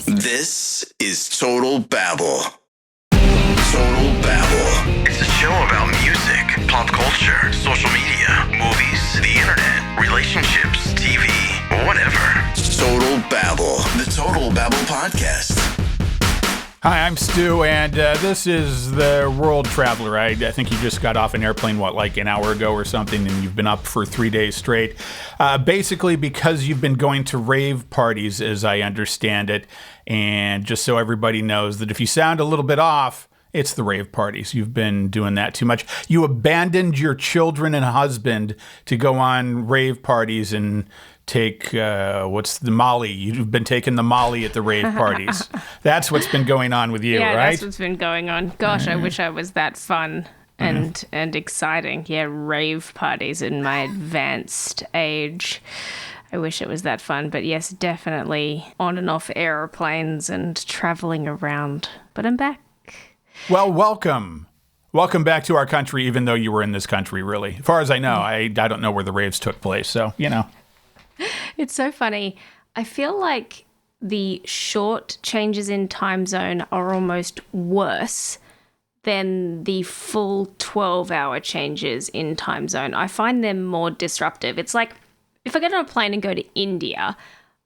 This is Total Babble. Total Babble. It's a show about music, pop culture, social media, movies, the internet, relationships, TV, whatever. Total Babble. The Total Babble Podcast. Hi, I'm Stu, and this is the World Traveler. I think you just got off an airplane, like an hour ago or something, and you've been up for 3 days straight. Basically because you've been going to rave parties, as I understand it, and just so everybody knows that if you sound a little bit off, it's the rave parties. You've been doing that too much. You abandoned your children and husband to go on rave parties and take, what's the Molly? You've been taking the Molly at the rave parties. That's what's been going on with you, yeah, right? Yeah, that's what's been going on. Gosh, I wish I was that fun and exciting. Yeah, rave parties in my advanced age. I wish it was that fun. But yes, definitely on and off airplanes and traveling around. But I'm back. Well, welcome. Welcome back to our country, even though you were in this country, really. As far as I know, I don't know where the raves took place, so, you know. It's so funny. I feel like the short changes in time zone are almost worse than the full 12-hour changes in time zone. I find them more disruptive. It's like if I get on a plane and go to India,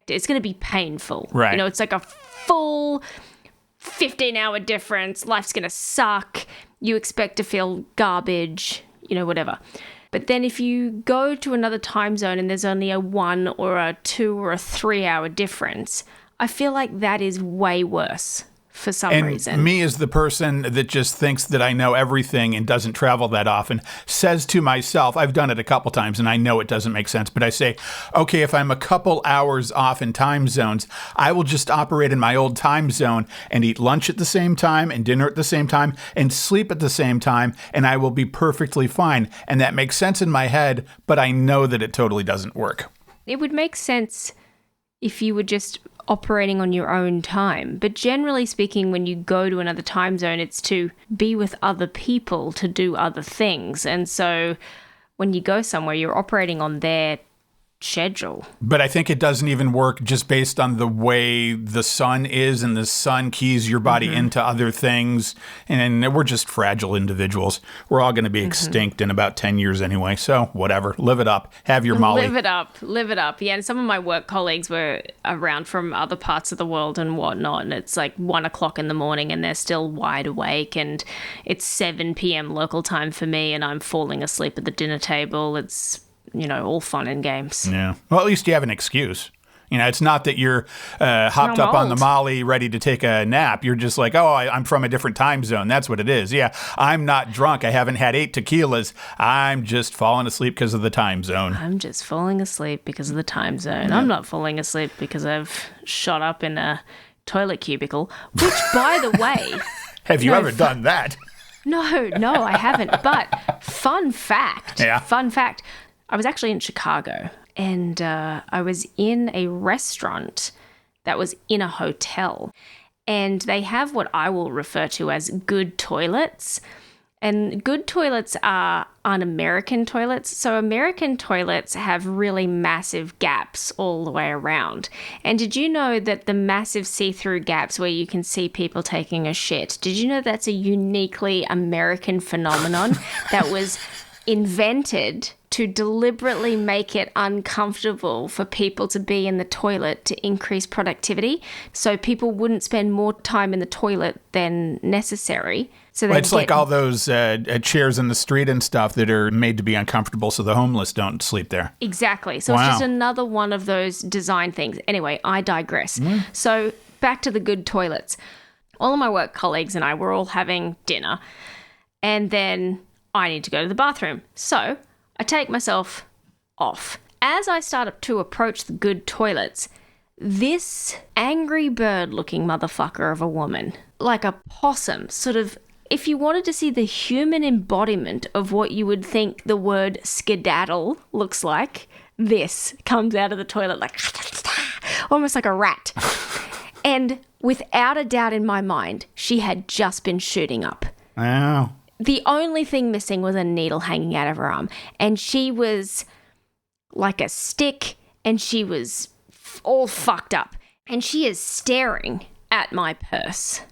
it's going to be painful. Right. You know, it's like a full 15-hour difference. Life's going to suck. You expect to feel garbage, you know, whatever. But then if you go to another time zone and there's only a 1 or a 2 or a 3 hour difference, I feel like that is way worse for some reason. And me as the person that just thinks that I know everything and doesn't travel that often, says to myself, I've done it a couple times and I know it doesn't make sense, but I say, okay, if I'm a couple hours off in time zones, I will just operate in my old time zone and eat lunch at the same time and dinner at the same time and sleep at the same time, and I will be perfectly fine. And that makes sense in my head, but I know that it totally doesn't work. It would make sense if you were just operating on your own time. But generally speaking, when you go to another time zone, it's to be with other people, to do other things. And so when you go somewhere, you're operating on their schedule. But I think it doesn't even work just based on the way the sun is, and the sun keys your body into other things. And we're just fragile individuals. We're all going to be extinct in about 10 years anyway. So whatever, live it up. Have your Molly. Live it up. Yeah, and some of my work colleagues were around from other parts of the world and whatnot. And it's like 1 o'clock in the morning and they're still wide awake. And it's 7 p.m. local time for me and I'm falling asleep at the dinner table. It's, you know, all fun and games. Yeah. Well, at least you have an excuse. You know, it's not that you're hopped up on the Molly ready to take a nap. You're just like, I'm from a different time zone. That's what it is. Yeah, I'm not drunk. I haven't had 8 tequilas. I'm just falling asleep because of the time zone. I'm just falling asleep because of the time zone. Yeah. I'm not falling asleep because I've shot up in a toilet cubicle, which, by the way... Have you ever done that? No, I haven't. But fun fact. I was actually in Chicago, and I was in a restaurant that was in a hotel, and they have what I will refer to as good toilets. And good toilets are un-American toilets. So American toilets have really massive gaps all the way around. And did you know that the massive see-through gaps where you can see people taking a shit, did you know that's a uniquely American phenomenon that was invented to deliberately make it uncomfortable for people to be in the toilet to increase productivity, so people wouldn't spend more time in the toilet than necessary. So it's like all those chairs in the street and stuff that are made to be uncomfortable so the homeless don't sleep there. Exactly. So It's just another one of those design things. Anyway, I digress. So back to the good toilets. All of my work colleagues and I were all having dinner, and then I need to go to the bathroom. So I take myself off. As I start to approach the good toilets, this angry bird-looking motherfucker of a woman, like a possum, sort of, if you wanted to see the human embodiment of what you would think the word skedaddle looks like, this comes out of the toilet like, almost like a rat. And without a doubt in my mind, she had just been shooting up. Wow. The only thing missing was a needle hanging out of her arm. And she was like a stick, and she was all fucked up. And she is staring at my purse.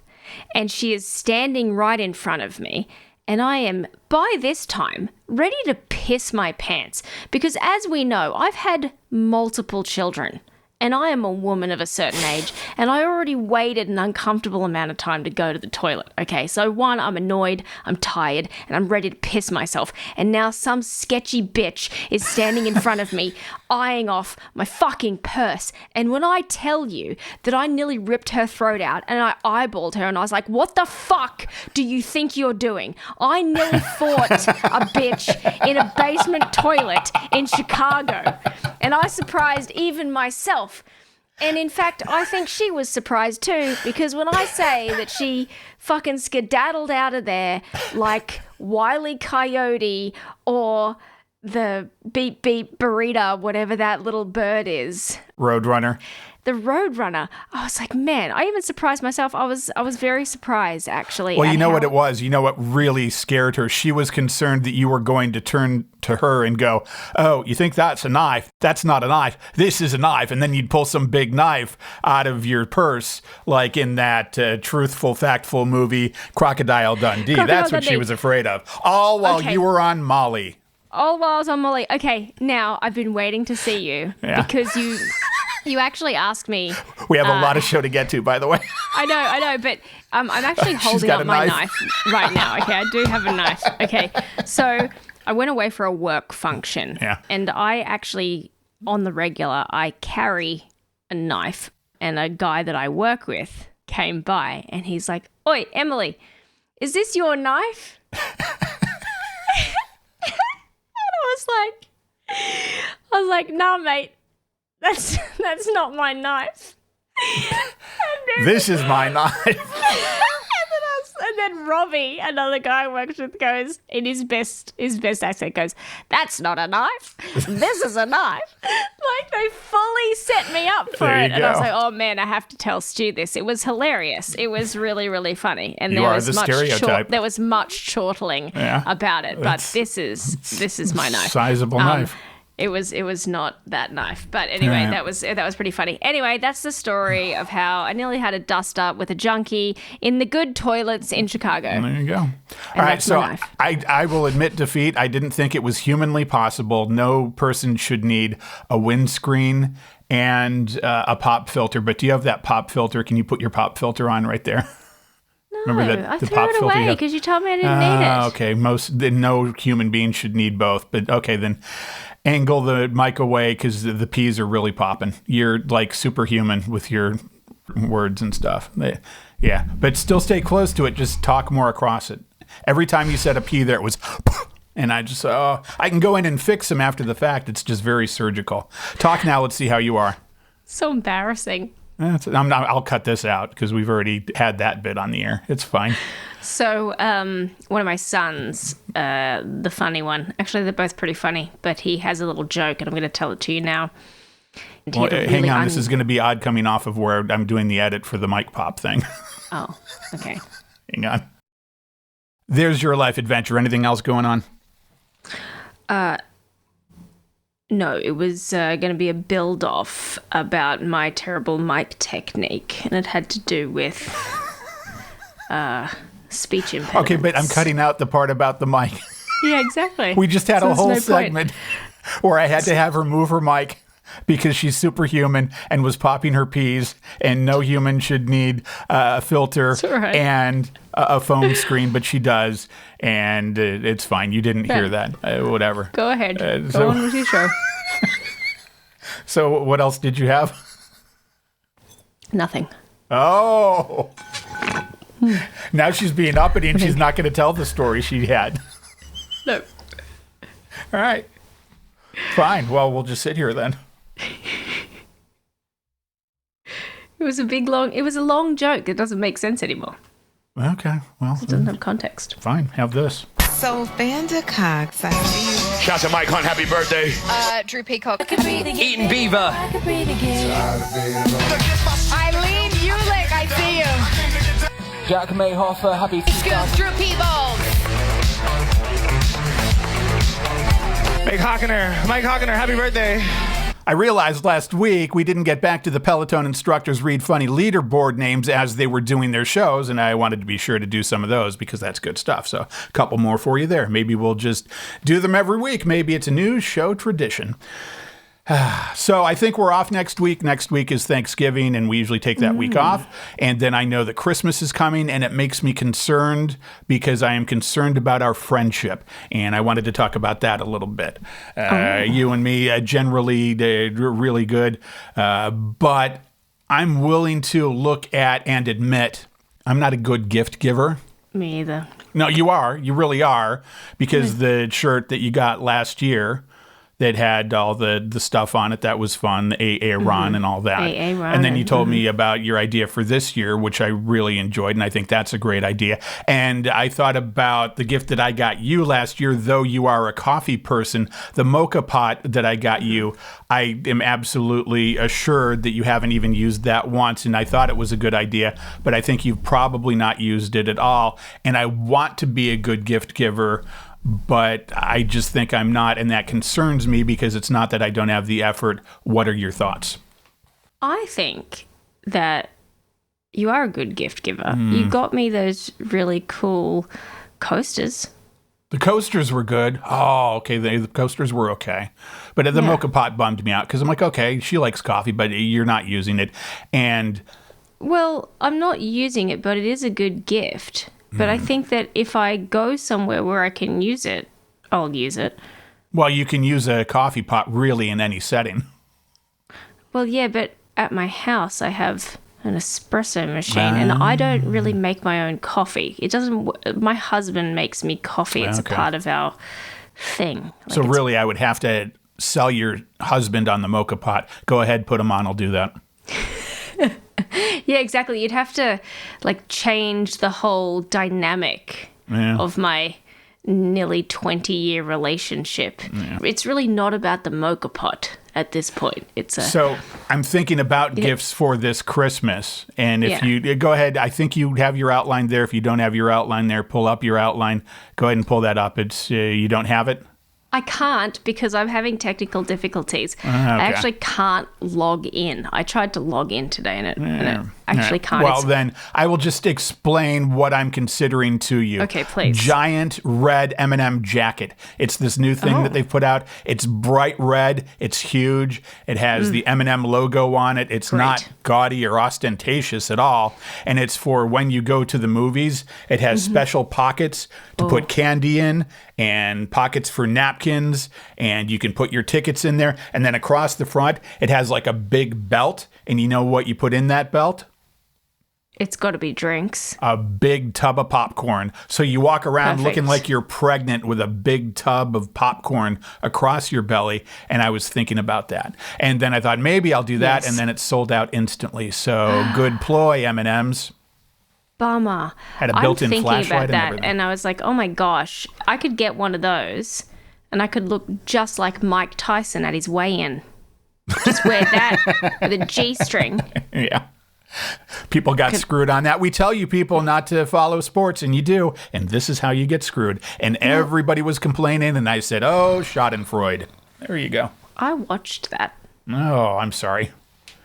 And she is standing right in front of me. And I am, by this time, ready to piss my pants. Because as we know, I've had multiple children. And I am a woman of a certain age, and I already waited an uncomfortable amount of time to go to the toilet. Okay, so one, I'm annoyed, I'm tired, and I'm ready to piss myself. And now some sketchy bitch is standing in front of me, eyeing off my fucking purse. And when I tell you that I nearly ripped her throat out, and I eyeballed her, and I was like, what the fuck do you think you're doing? I nearly fought a bitch in a basement toilet in Chicago. And I surprised even myself. And in fact, I think she was surprised too, because when I say that she fucking skedaddled out of there like Wile E. Coyote or the beep beep burrito, whatever that little bird is. Roadrunner. The Roadrunner. I was like, man, I even surprised myself. I was very surprised, actually. Well, you know what it was? You know what really scared her? She was concerned that you were going to turn to her and go, oh, you think that's a knife? That's not a knife. This is a knife. And then you'd pull some big knife out of your purse, like in that truthful, factful movie, Crocodile Dundee. That's what she was afraid of. All while you were on Molly. All while I was on Molly. Okay, now I've been waiting to see you because you actually asked me. We have a lot of show to get to, by the way. I know, but I'm actually holding up my knife right now. Okay, I do have a knife. Okay, so I went away for a work function. Yeah. And I actually, on the regular, I carry a knife. And a guy that I work with came by and he's like, oi, Emily, is this your knife? I was like, nah, mate, that's not my knife. This is my knife. And then Robbie, another guy I worked with, goes in his best accent, goes, "That's not a knife. This is a knife." Like they fully set me up for it, and I was like, "Oh man, I have to tell Stu this." It was hilarious. It was really, really funny, and there was much chortling about it. But this is my knife. Sizable knife. It was not that knife. But anyway, that was pretty funny. Anyway, that's the story of how I nearly had a dust up with a junkie in the good toilets in Chicago. There you go. All right, so I will admit defeat. I didn't think it was humanly possible. No person should need a windscreen and a pop filter. But do you have that pop filter? Can you put your pop filter on right there? No, remember that I threw it away because you told me I didn't need it. Okay, no human being should need both. But okay, then angle the mic away because the P's are really popping. You're like superhuman with your words and stuff. Yeah, but still stay close to it. Just talk more across it. Every time you said a P there, it was... And I just, I can go in and fix them after the fact. It's just very surgical. Talk now. Let's see how you are. So embarrassing. I'll cut this out because we've already had that bit on the air. It's fine. So one of my sons, the funny one, actually they're both pretty funny, but he has a little joke and I'm going to tell it to you now. Well, hang on, this is going to be odd coming off of where I'm doing the edit for the mic pop thing. Oh, okay. Hang on. There's your life adventure. Anything else going on? No, it was going to be a build-off about my terrible mic technique, and it had to do with speech impediments. Okay, but I'm cutting out the part about the mic. Yeah, exactly. We just had a whole segment where I had to have her move her mic because she's superhuman and was popping her peas, and no human should need a filter and a phone screen, but she does, and it's fine. You didn't hear that. Whatever. Go ahead. Go on with your show. So what else did you have? Nothing. Oh. Now she's being uppity and she's not going to tell the story she had. No. All right. Fine. Well, we'll just sit here then. It was a long joke. It doesn't make sense anymore. Okay. Well, it doesn't have context. Fine. Have this. So, Vanda Cox, I see you. Shout to Mike Hunt, happy birthday. Drew Peacock. Eating Beaver. Eileen Ulick, I see you. Jack Mayhoffer, happy Excuse Drew Peebles. Mike Hawkener, happy birthday. I realized last week we didn't get back to the Peloton instructors read funny leaderboard names as they were doing their shows, and I wanted to be sure to do some of those because that's good stuff. So a couple more for you there. Maybe we'll just do them every week. Maybe it's a new show tradition. So I think we're off next week. Next week is Thanksgiving, and we usually take that week off. And then I know that Christmas is coming, and it makes me concerned because I am concerned about our friendship. And I wanted to talk about that a little bit. You and me, generally, they're really good. But I'm willing to look at and admit I'm not a good gift giver. Me either. No, you are. You really are. Because the shirt that you got last year that had all the stuff on it, that was fun, the Aaron and all that. And then you told me about your idea for this year, which I really enjoyed, and I think that's a great idea. And I thought about the gift that I got you last year, though you are a coffee person, the mocha pot that I got you. I am absolutely assured that you haven't even used that once, and I thought it was a good idea, but I think you've probably not used it at all. And I want to be a good gift giver, but I just think I'm not, and that concerns me because it's not that I don't have the effort. What are your thoughts? I think that you are a good gift giver. You got me those really cool coasters. The coasters were good. Oh, okay. The coasters were okay. But the mocha pot bummed me out because I'm like, okay, she likes coffee, but you're not using it. And well, I'm not using it, but it is a good gift. But I think that if I go somewhere where I can use it, I'll use it. Well, you can use a coffee pot really in any setting. Well, yeah, but at my house I have an espresso machine and I don't really make my own coffee. It doesn't. My husband makes me coffee. It's a part of our thing. So really, I would have to sell your husband on the mocha pot. Go ahead, put him on. I'll do that. Yeah, exactly. You'd have to change the whole dynamic of my nearly 20-year relationship. Yeah. It's really not about the mocha pot at this point. So I'm thinking about gifts for this Christmas. And if you go ahead, I think you have your outline there. If you don't have your outline there, pull up your outline. Go ahead and pull that up. It's you don't have it? I can't because I'm having technical difficulties. Okay. I actually can't log in. I tried to log in today and it actually can't. Well, then I will just explain what I'm considering to you. Okay, please. Giant red M&M jacket. It's this new thing that they've put out. It's bright red. It's huge. It has the M&M logo on it. It's not gaudy or ostentatious at all. And it's for when you go to the movies. It has special pockets to put candy in and pockets for napkins, and you can put your tickets in there. And then across the front, it has like a big belt. And you know what you put in that belt? It's got to be drinks. A big tub of popcorn. So you walk around looking like you're pregnant with a big tub of popcorn across your belly. And I was thinking about that. And then I thought maybe I'll do that. And then it sold out instantly. So good ploy, M&Ms. Bummer. Had a built-in flashlight I'm thinking about that, everything. and I was like, oh my gosh, I could get one of those, and I could look just like Mike Tyson at his weigh-in. Just wear that with a G-string. Yeah. People got screwed on that. We tell you people not to follow sports, and you do, and this is how you get screwed. And everybody was complaining, and I said, oh, Schadenfreude. There you go. I watched that. Oh, I'm sorry.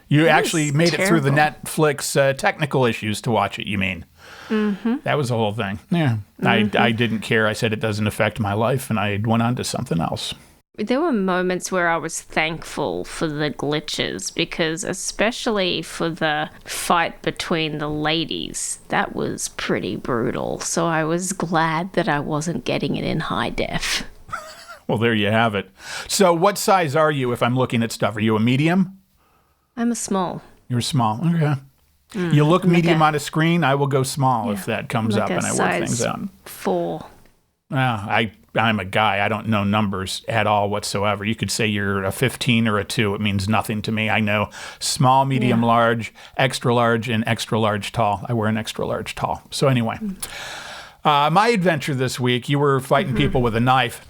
You actually made it through the Netflix technical issues to watch it, you mean? Mm-hmm. That was the whole thing. Yeah. Mm-hmm. I didn't care. I said it doesn't affect my life, and I went on to something else. There were moments where I was thankful for the glitches because especially for the fight between the ladies, that was pretty brutal. So I was glad that I wasn't getting it in high def. Well, there you have it. So what size are you if I'm looking at stuff? Are you a medium? I'm a small. You're small. Okay. You look medium on a screen. I will go small if that comes up and I work things out. 4. I'm a guy. I don't know numbers at all whatsoever. You could say you're a 15 or a 2. It means nothing to me. I know small, medium, large, extra large, and extra large tall. I wear an extra large tall. So anyway, my adventure this week, you were fighting people with a knife.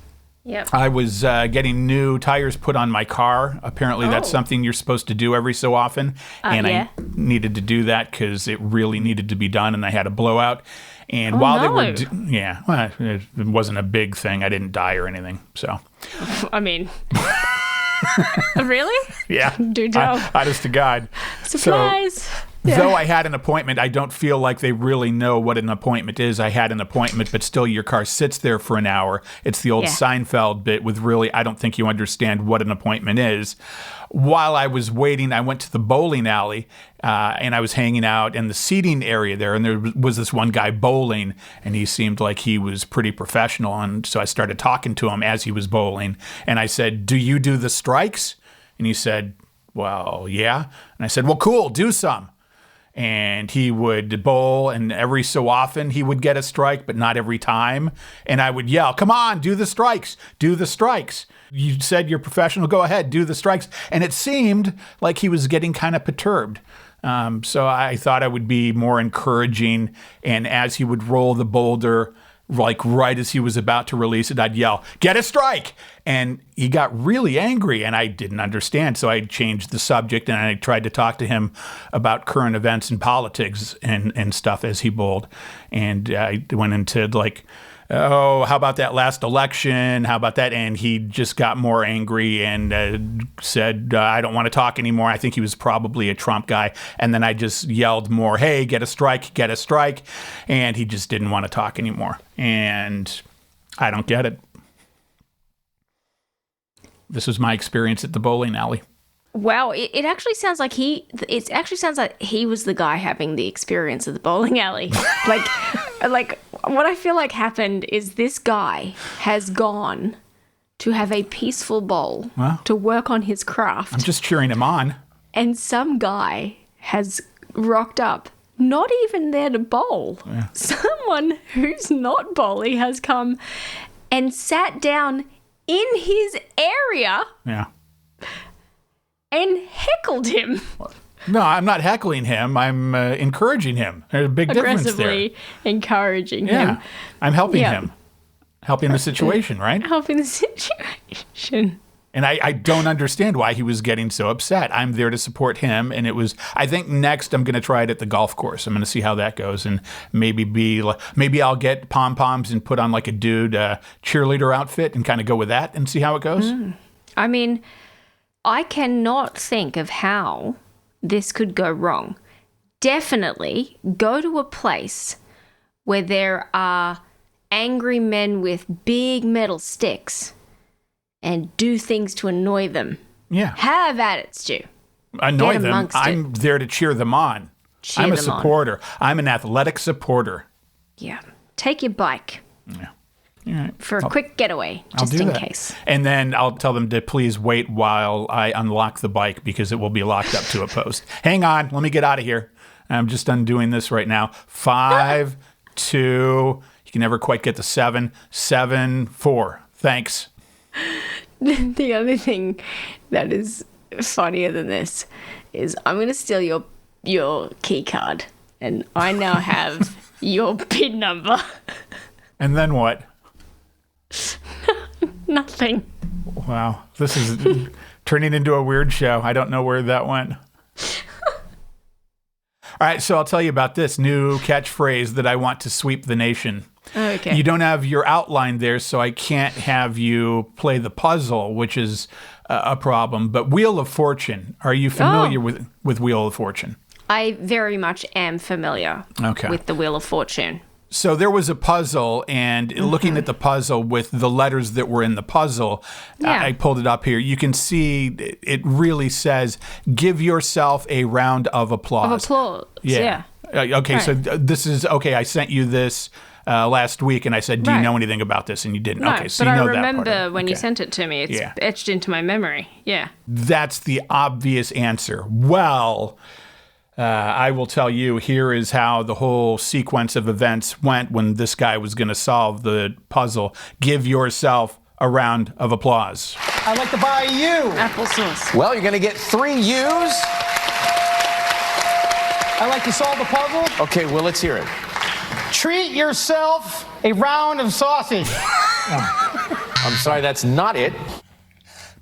Yep. I was getting new tires put on my car. Apparently, that's something you're supposed to do every so often. And I needed to do that because it really needed to be done, and I had a blowout. And while they were, it wasn't a big thing. I didn't die or anything. So, I mean, Really? Yeah. Do tell. Honest to God. Surprise. So, though I had an appointment, I don't feel like they really know what an appointment is. I had an appointment, but still your car sits there for an hour. It's the old Seinfeld bit with really, I don't think you understand what an appointment is. While I was waiting, I went to the bowling alley and I was hanging out in the seating area there. And there was this one guy bowling and he seemed like he was pretty professional. And so I started talking to him as he was bowling. And I said, "Do you do the strikes?" And he said, "Well, yeah." And I said, "Well, cool, do some." And he would bowl, and every so often he would get a strike, but not every time. And I would yell, "Come on, do the strikes, do the strikes. You said you're professional, go ahead, do the strikes." And it seemed like he was getting kind of perturbed. So I thought I would be more encouraging. And as he would roll the boulder, like right as he was about to release it, I'd yell, "Get a strike!" And he got really angry, and I didn't understand. So I changed the subject, and I tried to talk to him about current events and politics and stuff as he bowled. And I went into like, "Oh, how about that last election? How about that?" And he just got more angry and said, "I don't want to talk anymore." I think he was probably a Trump guy. And then I just yelled more, "Hey, get a strike, get a strike." And he just didn't want to talk anymore. And I don't get it. This was my experience at the bowling alley. Wow, it actually sounds like he was the guy having the experience of the bowling alley. like what I feel like happened is this guy has gone to have a peaceful bowl to work on his craft. I'm just cheering him on. And some guy has rocked up, not even there to bowl. Yeah. Someone who's not bowling has come and sat down in his area. Yeah. And heckled him. No, I'm not heckling him. I'm encouraging him. There's a big difference there. Aggressively encouraging him. Yeah, I'm helping him. Helping the situation, right? Helping the situation. And I don't understand why he was getting so upset. I'm there to support him. And it was, I think next I'm going to try it at the golf course. I'm going to see how that goes. And maybe I'll get pom-poms and put on like a dude cheerleader outfit and kind of go with that and see how it goes. I mean, I cannot think of how this could go wrong. Definitely go to a place where there are angry men with big metal sticks and do things to annoy them. Yeah. Have at it, Stu. Annoy them. I'm there to cheer them on. I'm a supporter. I'm an athletic supporter. Yeah. Take your bike. Yeah. All right. For a quick getaway, just in case. And then I'll tell them to please wait while I unlock the bike because it will be locked up to a post. Hang on. Let me get out of here. I'm just undoing this right now. 5, 2, you can never quite get to 7, 7, 4. Thanks. The other thing that is funnier than this is I'm going to steal your key card and I now have your PIN number. And then what? Nothing. Wow. This is turning into a weird show. I don't know where that went. All right, so I'll tell you about this new catchphrase that I want to sweep the nation. Okay. You don't have your outline there, so I can't have you play the puzzle, which is a problem. But Wheel of Fortune, are you familiar with Wheel of Fortune? I very much am familiar with the Wheel of Fortune. So there was a puzzle, and looking at the puzzle with the letters that were in the puzzle, I pulled it up here. You can see it really says, "Give yourself a round of applause." Yeah. Okay, right. so this is, okay, I sent you this last week, and I said, do you know anything about this? And you didn't. No, Okay, so but you know I that part. remember when you sent it to me. It's etched into my memory. Yeah. That's the obvious answer. Well, I will tell you, here is how the whole sequence of events went when this guy was going to solve the puzzle. Give yourself a round of applause. I'd like to buy you. Applesauce. Well, you're going to get 3 U's. I'd like to solve the puzzle. Okay, well, let's hear it. Treat yourself a round of sausage. I'm sorry, that's not it.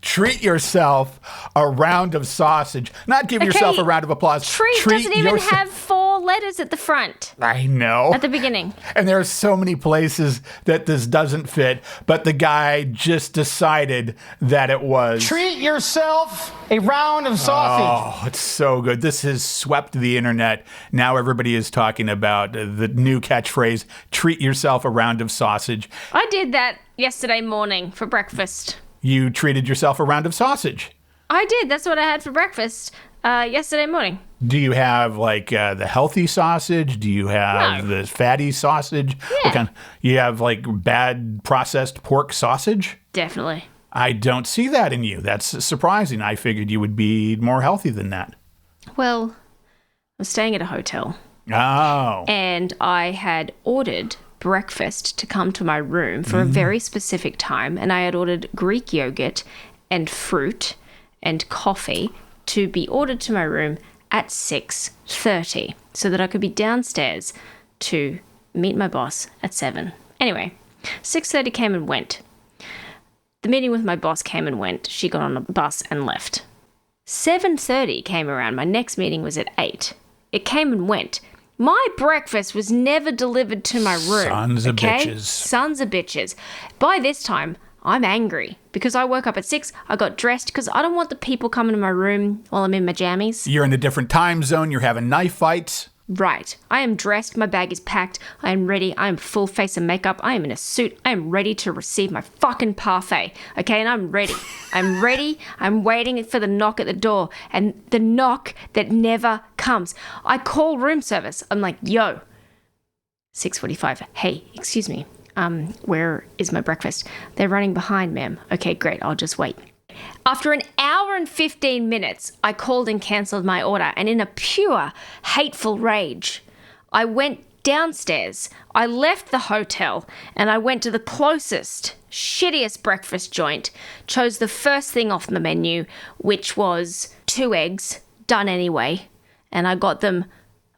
Treat yourself a round of sausage. Not give yourself a round of applause. Treat doesn't even have 4 letters at the front. I know. At the beginning. And there are so many places that this doesn't fit, but the guy just decided that it was. Treat yourself a round of sausage. Oh, it's so good. This has swept the internet. Now everybody is talking about the new catchphrase, treat yourself a round of sausage. I did that yesterday morning for breakfast. You treated yourself a round of sausage. I did. That's what I had for breakfast yesterday morning. Do you have like the healthy sausage? Do you have the fatty sausage? Yeah. What kind? You have like bad processed pork sausage? Definitely. I don't see that in you. That's surprising. I figured you would be more healthy than that. Well, I'm staying at a hotel. Oh. And I had ordered breakfast to come to my room for a very specific time. And I had ordered Greek yogurt and fruit and coffee to be ordered to my room at 6:30 so that I could be downstairs to meet my boss at 7. Anyway, 6:30 came and went. The meeting with my boss came and went. She got on a bus and left. 7:30 came around. My next meeting was at 8. It came and went. My breakfast was never delivered to my room. Sons of bitches. Sons of bitches. By this time, I'm angry because I woke up at 6. I got dressed because I don't want the people coming to my room while I'm in my jammies. You're in a different time zone. You're having knife fights. Right. I am dressed. My bag is packed. I am ready. I am full face of makeup. I am in a suit. I am ready to receive my fucking parfait. Okay, and I'm ready. I'm ready. I'm waiting for the knock at the door. And the knock that never comes. I call room service. I'm like, yo, 6:45. Hey, excuse me. Where is my breakfast? They're running behind, ma'am. Okay, great. I'll just wait. After an hour and 15 minutes, I called and cancelled my order, and in a pure, hateful rage, I went downstairs. I left the hotel, and I went to the closest, shittiest breakfast joint, chose the first thing off the menu, which was 2 eggs, done anyway, and I got them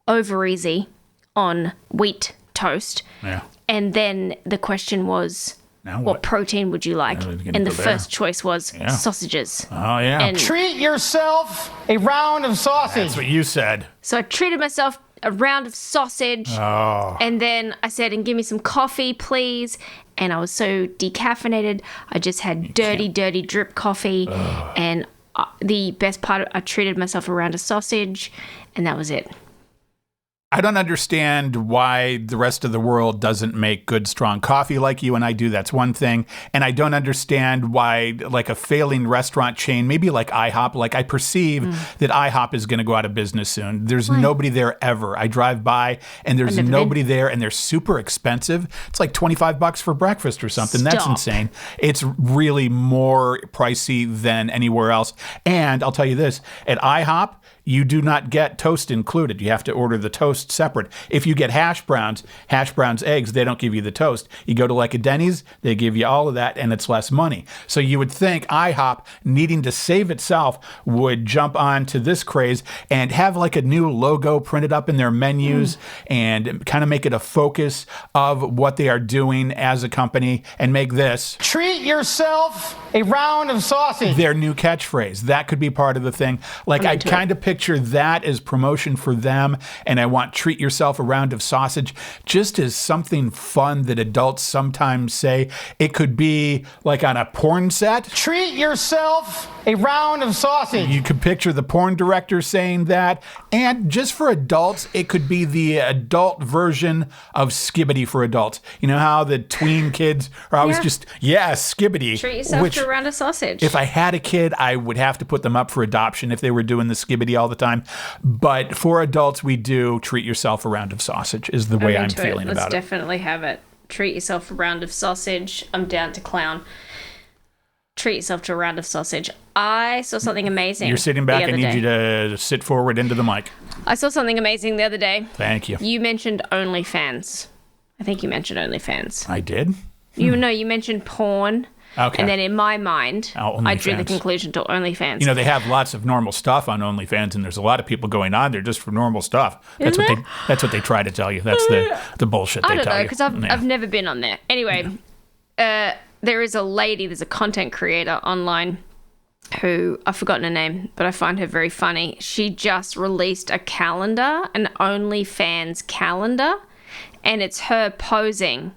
over easy on wheat toast. Yeah. And then the question was, what protein would you like? And the first choice was sausages. Oh, yeah. And Treat yourself a round of sausage. That's what you said. so I treated myself a round of sausage. Oh. And then I said, and give me some coffee, please. And I was so decaffeinated. I just had dirty drip coffee. And the best part, I treated myself a round of sausage. And that was it. I don't understand why the rest of the world doesn't make good, strong coffee like you and I do. That's one thing. And I don't understand why, like a failing restaurant chain, maybe like IHOP, like I perceive that IHOP is going to go out of business soon. There's nobody there ever. I drive by and there's nobody there and they're super expensive. It's like $25 for breakfast or something. That's insane. It's really more pricey than anywhere else. And I'll tell you this, at IHOP, you do not get toast included. You have to order the toast separate. If you get hash browns, eggs, they don't give you the toast. You go to like a Denny's, they give you all of that, and it's less money. So you would think IHOP, needing to save itself, would jump on to this craze and have like a new logo printed up in their menus and kind of make it a focus of what they are doing as a company and make this Treat yourself a round of sausage. their new catchphrase. That could be part of the thing. Like I kind of picture that as promotion for them, and I want treat yourself a round of sausage just as something fun that adults sometimes say. It could be like on a porn set. Treat yourself a round of sausage. You could picture the porn director saying that. And just for adults, it could be the adult version of Skibbity for adults. You know how the tween kids are always just, Skibbity. Treat yourself to a round of sausage. If I had a kid, I would have to put them up for adoption if they were doing the Skibbity all the time. But for adults, we do treat yourself a round of sausage is the way I'm feeling about it. Let's definitely have it. Treat yourself a round of sausage. I'm down to clown. Treat yourself to a round of sausage. I saw something amazing. You're sitting back. I need you to sit forward into the mic. I saw something amazing the other day. Thank you. You mentioned OnlyFans. I think you mentioned OnlyFans. I did? You mentioned porn. Okay. And then in my mind, I drew the OnlyFans. conclusion to OnlyFans. You know, they have lots of normal stuff on OnlyFans, and there's a lot of people going on there just for normal stuff. That's what they try to tell you. That's the bullshit they tell you. I don't know, because I've never been on there. Anyway, there's a content creator online who, I've forgotten her name, but I find her very funny. She just released a calendar, an OnlyFans calendar, and it's her posing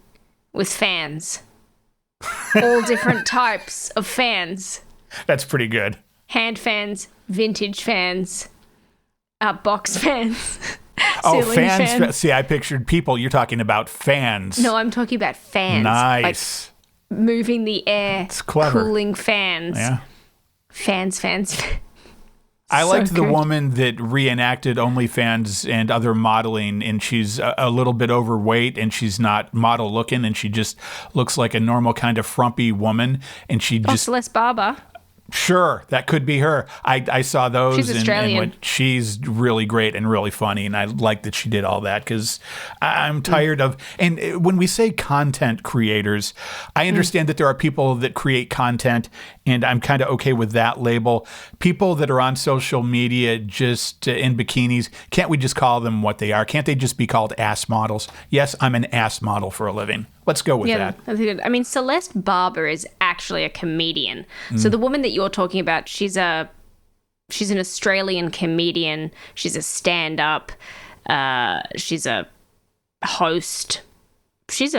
with fans. All different types of fans. That's pretty good. Hand fans, vintage fans, box fans. Oh, ceiling fans. See, I pictured people. You're talking about fans. No, I'm talking about fans. Nice. Like moving the air. It's clever. Cooling fans. Yeah. Fans. I liked the good. woman that reenacted OnlyFans and other modeling, and she's a little bit overweight, and she's not model looking, and she just looks like a normal kind of frumpy woman, and she just... Celeste Barber. Sure, that could be her. I saw those. She's Australian. And she's really great and really funny, and I like that she did all that because I'm tired of... And when we say content creators, I understand that there are people that create content, and I'm kind of okay with that label. People that are on social media just in bikinis, can't we just call them what they are? Can't they just be called ass models? Yes, I'm an ass model for a living. Let's go with that. That's good. I mean, Celeste Barber is actually a comedian. So the woman that you're talking about, she's an Australian comedian. She's a stand-up. She's a host. She's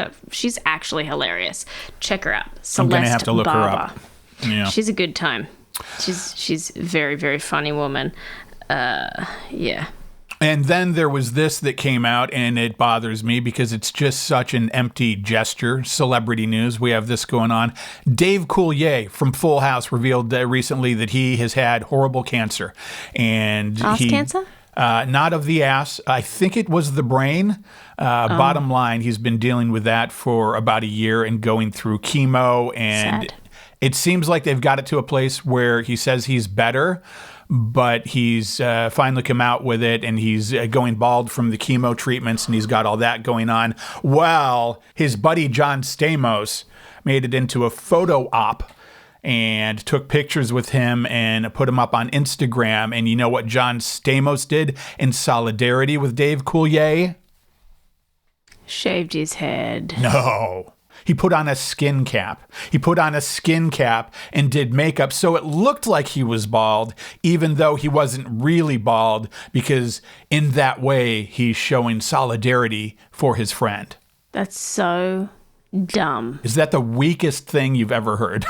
actually hilarious. Check her out. Celeste I'm gonna have to look Barber. her up. Yeah. She's a good time. She's a very, very funny woman. Yeah. And then there was this that came out, and it bothers me because it's just such an empty gesture. Celebrity news. We have this going on. Dave Coulier from Full House revealed recently that he has had horrible cancer. And Cancer? Not of the ass. I think it was the brain. Bottom line, he's been dealing with that for about a year and going through chemo. And Sad. It seems like they've got it to a place where he says he's better, but he's finally come out with it, and he's going bald from the chemo treatments, and he's got all that going on. Well, his buddy John Stamos made it into a photo op and took pictures with him and put him up on Instagram. And you know what John Stamos did in solidarity with Dave Coulier? Shaved his head. No. He put on a skin cap. He put on a skin cap and did makeup so it looked like he was bald, even though he wasn't really bald, because in that way, he's showing solidarity for his friend. That's so dumb. Is that the weakest thing you've ever heard?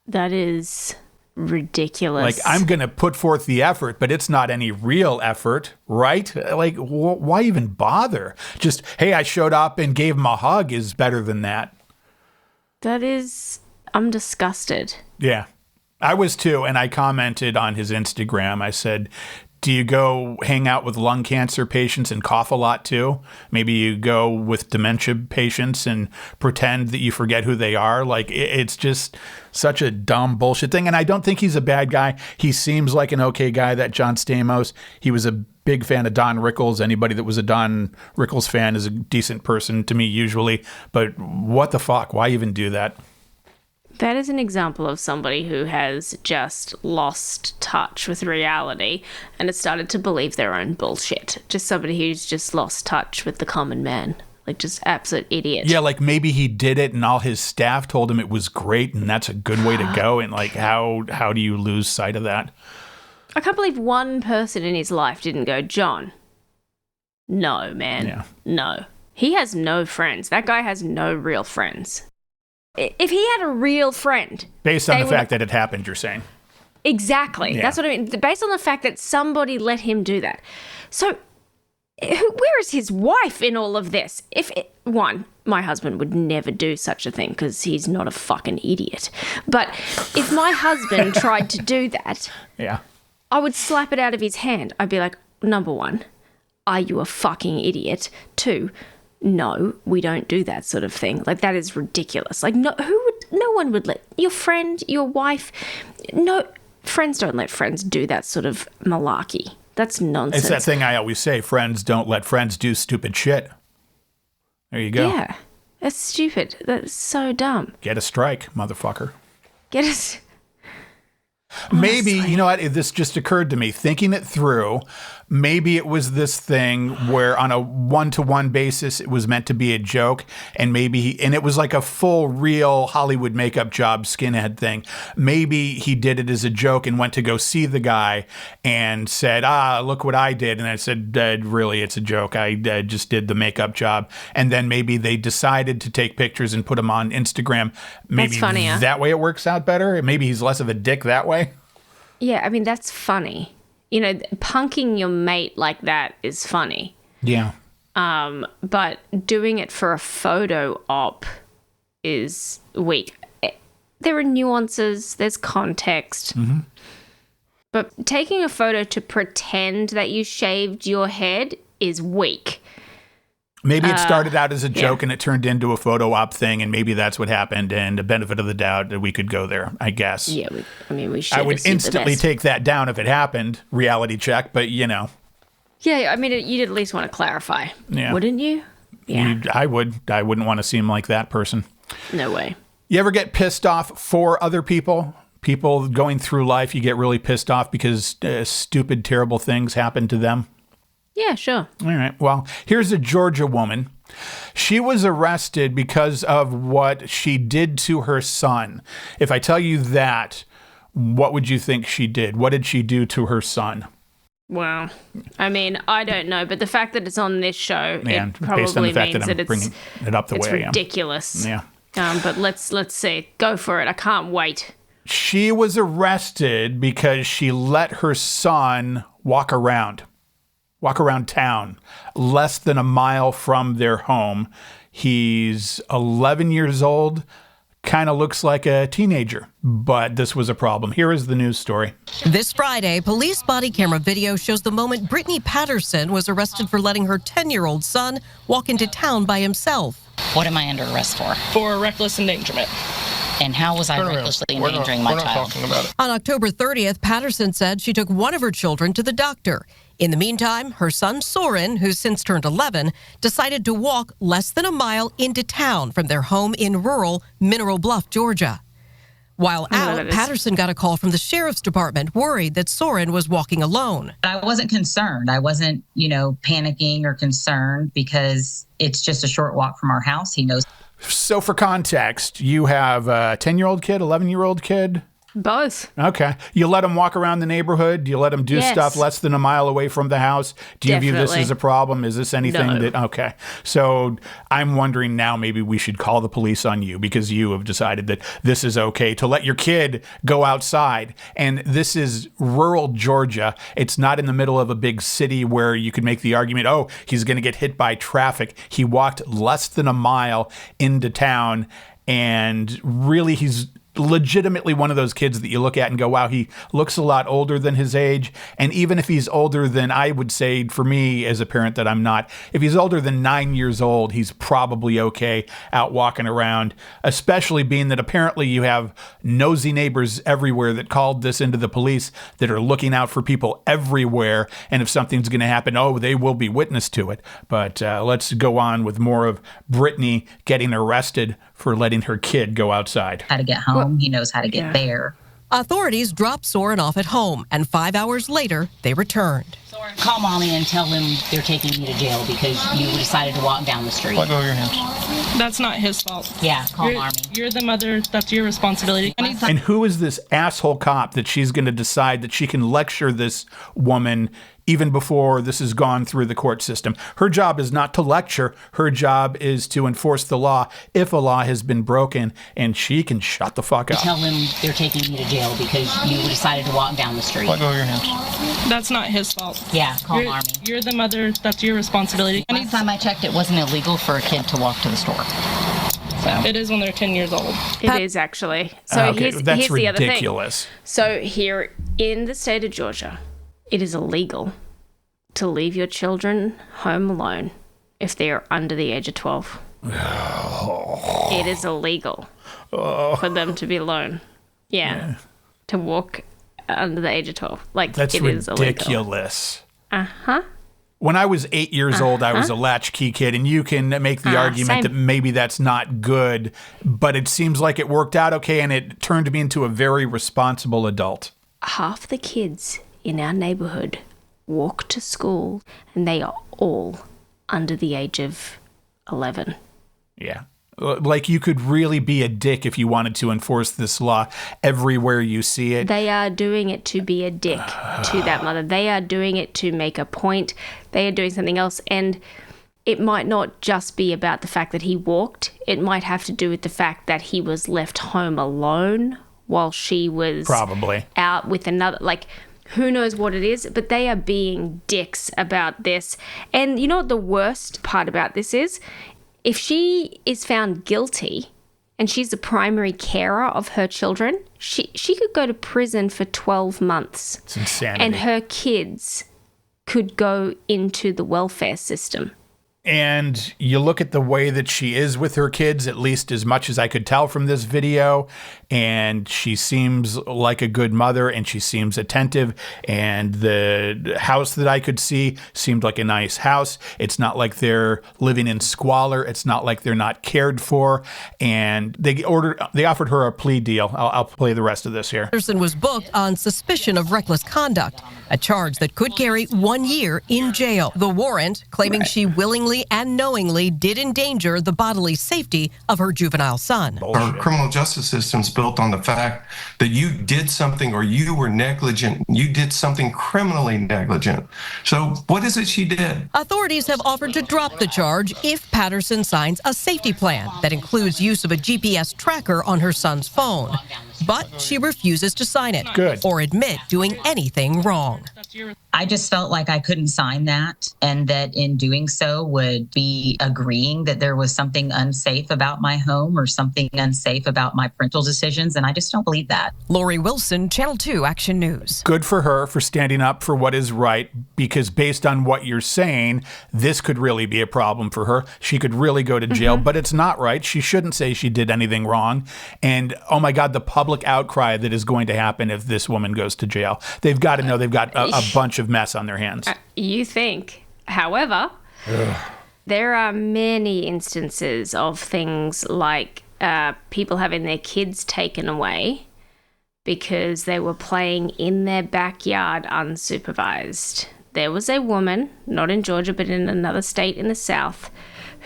That is ridiculous. Like, I'm going to put forth the effort, but it's not any real effort, right? Like, why even bother? Just, hey, I showed up and gave him a hug is better than that. I'm disgusted. Yeah, I was too. And I commented on his Instagram. I said, do you go hang out with lung cancer patients and cough a lot too? Maybe you go with dementia patients and pretend that you forget who they are. Like, it's just such a dumb bullshit thing. And I don't think he's a bad guy. He seems like an okay guy, that John Stamos. He was a big fan of Don Rickles. Anybody that was a Don Rickles fan is a decent person to me usually. But what the fuck? Why even do that? That is an example of somebody who has just lost touch with reality and has started to believe their own bullshit. Just somebody who's just lost touch with the common man. Like, just absolute idiot. Yeah, like maybe he did it and all his staff told him it was great and that's a good way to go. And like, how do you lose sight of that? I can't believe one person in his life didn't go, John, no, man. Yeah. No. He has no friends. That guy has no real friends. If he had a real friend... Based on the fact that it happened, you're saying? Exactly. Yeah. That's what I mean. Based on the fact that somebody let him do that. So, where is his wife in all of this? One, my husband would never do such a thing because he's not a fucking idiot. But if my husband tried to do that, Yeah. I would slap it out of his hand. I'd be like, number one, are you a fucking idiot? Two, no, we don't do that sort of thing. Like, that is ridiculous. Like, no one would let your friend, your wife, no, friends don't let friends do that sort of malarkey. That's nonsense. It's that thing I always say, friends don't let friends do stupid shit. There you go. Yeah, that's stupid. That's so dumb. Get a strike, motherfucker. Get us. Maybe, you know what, this just occurred to me, thinking it through, maybe it was this thing where on a one-to-one basis it was meant to be a joke, and and it was like a full real Hollywood makeup job skinhead thing. Maybe he did it as a joke and went to go see the guy and said, look what I did. And I said, really, it's a joke. I just did the makeup job. And then maybe they decided to take pictures and put them on Instagram. Maybe that's funnier. That way it works out better. Maybe he's less of a dick that way. Yeah, I mean, that's funny. You know, punking your mate like that is funny. Yeah. But doing it for a photo op is weak. There are nuances, there's context. Mm-hmm. But taking a photo to pretend that you shaved your head is weak. Maybe it started out as a joke and it turned into a photo op thing, and maybe that's what happened, and the benefit of the doubt that we could go there, I guess. Yeah, we should. I would instantly take that down if it happened, reality check, but you know. Yeah, I mean, you'd at least want to clarify, wouldn't you? Yeah. I would. I wouldn't want to seem like that person. No way. You ever get pissed off for other people? People going through life, you get really pissed off because stupid, terrible things happen to them? Yeah, sure. All right. Well, here's a Georgia woman. She was arrested because of what she did to her son. If I tell you that, what would you think she did? What did she do to her son? Well, I mean, I don't know, but the fact that it's on this show, it probably based on the fact means that I'm bringing it up the way I am. It's ridiculous. Yeah. But let's see. Go for it. I can't wait. She was arrested because she let her son walk around town less than a mile from their home. He's 11 years old, kind of looks like a teenager, but this was a problem. Here is the news story. This Friday, police body camera video shows the moment Brittany Patterson was arrested for letting her 10-year-old son walk into town by himself. What am I under arrest for? For reckless endangerment. And how was I recklessly endangering my child? Talking about it. On October 30th, Patterson said she took one of her children to the doctor. In the meantime, her son Soren, who's since turned 11, decided to walk less than a mile into town from their home in rural Mineral Bluff, Georgia. While out, Patterson got a call from the sheriff's department, worried that Soren was walking alone. I wasn't concerned. I wasn't, panicking or concerned because it's just a short walk from our house. He knows. So for context, you have a 10-year-old kid, 11-year-old kid? Both. Okay. You let them walk around the neighborhood? Do you let them do stuff less than a mile away from the house? Do you view this as a problem? Is this anything that... Okay. So I'm wondering now maybe we should call the police on you because you have decided that this is okay to let your kid go outside. And this is rural Georgia. It's not in the middle of a big city where you could make the argument, oh, he's going to get hit by traffic. He walked less than a mile into town, and really he's legitimately one of those kids that you look at and go, wow, he looks a lot older than his age. And even if he's older than, I would say, for me as a parent that I'm not, if he's older than 9 years old, he's probably okay out walking around, especially being that apparently you have nosy neighbors everywhere that called this into the police that are looking out for people everywhere. And if something's going to happen, they will be witness to it. But let's go on with more of Brittany getting arrested for letting her kid go outside. How to get home. He knows how to get there. Authorities dropped Soren off at home, and 5 hours later, they returned. Soren, call mommy and tell him they're taking you to jail because you decided to walk down the street. Let go of your hands. That's not his fault. Yeah, call mommy. You're the mother. That's your responsibility. And who is this asshole cop that she's going to decide that she can lecture this woman even before this has gone through the court system? Her job is not to lecture. Her job is to enforce the law if a law has been broken, and she can shut the fuck up. Tell him they're taking you to jail because you decided to walk down the street. Let go of your hands. That's not his fault. Yeah, call mommy. You're the mother. That's your responsibility. Last time I checked, it wasn't illegal for a kid to walk to the store. So. It is when they're 10 years old. It is actually. So here's the other thing. Ridiculous. So here in the state of Georgia, it is illegal to leave your children home alone if they are under the age of 12. It is illegal for them to be alone. Yeah. To walk under the age of 12. That's ridiculous. Uh-huh. When I was 8 years old, I was a latchkey kid, and you can make the argument that maybe that's not good, but it seems like it worked out okay, and it turned me into a very responsible adult. Half the kids in our neighborhood walk to school, and they are all under the age of 11. Yeah. Like, you could really be a dick if you wanted to enforce this law everywhere you see it. They are doing it to be a dick to that mother. They are doing it to make a point. They are doing something else. And it might not just be about the fact that he walked. It might have to do with the fact that he was left home alone while she was probably out with another. Like, who knows what it is, but they are being dicks about this. And you know what the worst part about this is? If she is found guilty and she's the primary carer of her children, she could go to prison for 12 months. It's insanity. And her kids could go into the welfare system. And you look at the way that she is with her kids, at least as much as I could tell from this video, and she seems like a good mother, and she seems attentive, and the house that I could see seemed like a nice house. It's not like they're living in squalor. It's not like they're not cared for. And they offered her a plea deal. I'll play the rest of this here. Patterson was booked on suspicion of reckless conduct, a charge that could carry 1 year in jail. The warrant claiming she willingly and knowingly did endanger the bodily safety of her juvenile son. Our criminal justice system's built on the fact that you did something or you were negligent. You did something criminally negligent. So what is it she did? Authorities have offered to drop the charge if Patterson signs a safety plan that includes use of a GPS tracker on her son's phone. But she refuses to sign it or admit doing anything wrong. I just felt like I couldn't sign that, and that in doing so would be agreeing that there was something unsafe about my home or something unsafe about my parental decisions, and I just don't believe that. Lori Wilson, Channel 2 Action News. Good for her for standing up for what is right, because based on what you're saying, this could really be a problem for her. She could really go to jail, but it's not right. She shouldn't say she did anything wrong. And oh my God, the public outcry that is going to happen if this woman goes to jail. They've got to know they've got a bunch of mess on their hands. You think. However, there are many instances of things like people having their kids taken away because they were playing in their backyard unsupervised. There was a woman, not in Georgia, but in another state in the South,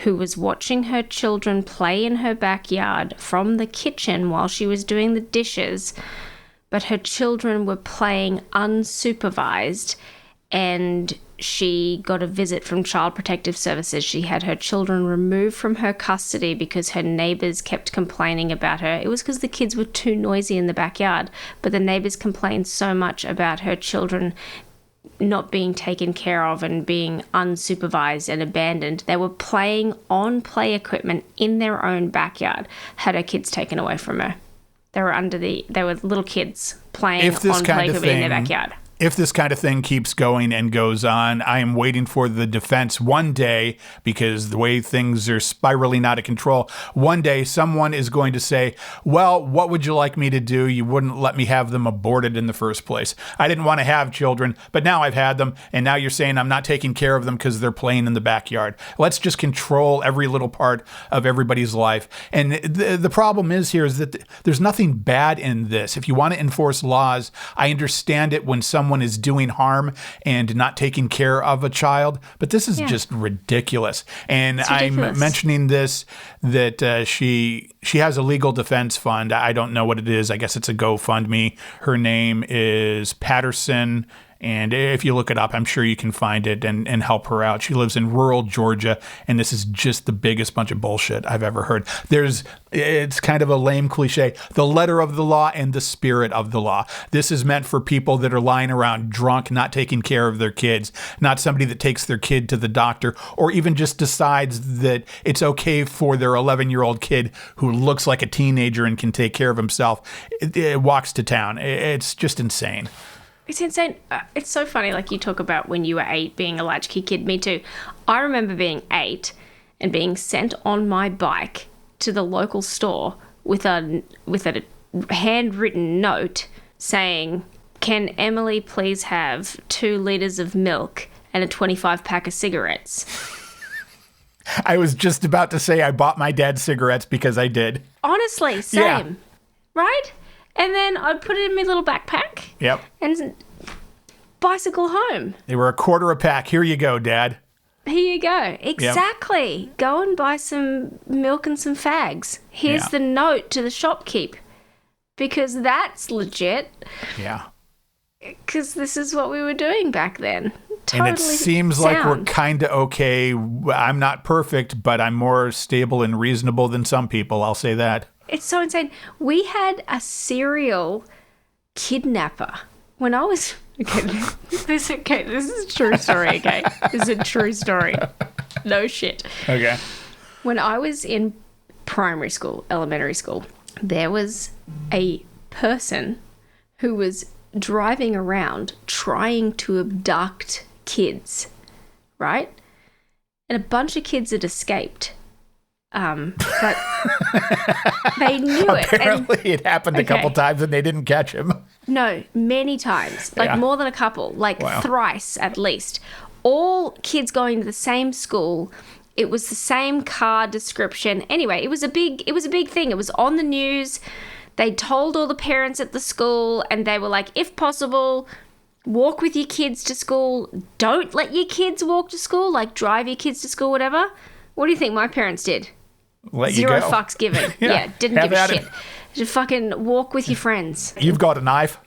who was watching her children play in her backyard from the kitchen while she was doing the dishes, but her children were playing unsupervised, and she got a visit from Child Protective Services. She had her children removed from her custody because her neighbors kept complaining about her. It was because the kids were too noisy in the backyard, but the neighbors complained so much about her children not being taken care of and being unsupervised and abandoned. They were playing on play equipment in their own backyard, had her kids taken away from her. They were little kids playing on play equipment in their backyard. If this kind of thing keeps going and goes on, I am waiting for the defense one day, because the way things are spiraling out of control, one day someone is going to say, well, what would you like me to do? You wouldn't let me have them aborted in the first place. I didn't want to have children, but now I've had them, and now you're saying I'm not taking care of them because they're playing in the backyard. Let's just control every little part of everybody's life. And the problem is here is that there's nothing bad in this. If you want to enforce laws, I understand it when someone is doing harm and not taking care of a child, but this is just ridiculous. And I'm mentioning this, that she has a legal defense fund. I don't know what it is. I guess it's a GoFundMe. Her name is Patterson, and if you look it up, I'm sure you can find it and help her out. She lives in rural Georgia, and this is just the biggest bunch of bullshit I've ever heard. It's kind of a lame cliche, the letter of the law and the spirit of the law. This is meant for people that are lying around drunk, not taking care of their kids, not somebody that takes their kid to the doctor, or even just decides that it's okay for their 11-year-old kid who looks like a teenager and can take care of himself. It walks to town. It's just insane. It's insane. It's so funny. Like, you talk about when you were 8 being a latchkey kid. Me too. I remember being 8 and being sent on my bike to the local store with a handwritten note saying, "Can Emily please have 2 liters of milk and a 25 pack of cigarettes?" I was just about to say I bought my dad cigarettes because I did. Honestly, same. Yeah. Right? And then I'd put it in my little backpack. Yep. And bicycle home. They were $0.25 a pack. Here you go, Dad. Here you go. Exactly. Yep. Go and buy some milk and some fags. Here's the note to the shopkeep. Because that's legit. Yeah. Because this is what we were doing back then. Totally and it seems like we're kind of okay. I'm not perfect, but I'm more stable and reasonable than some people. I'll say that. It's so insane. We had a serial kidnapper when I was... This is a true story, okay? This is a true story. No shit. Okay. When I was in primary school, elementary school, there was a person who was driving around trying to abduct kids, right? And a bunch of kids had escaped. But they knew it. Apparently it happened a couple times and they didn't catch him. No, many times. Like more than a couple. Like thrice at least. All kids going to the same school. It was the same car description. Anyway, it was a big thing. It was on the news. They told all the parents at the school and they were like, if possible, walk with your kids to school. Don't let your kids walk to school. Like drive your kids to school, whatever. What do you think my parents did? Let Zero you go. fucks given. Didn't give a shit. Just fucking walk with your friends. You've got a knife.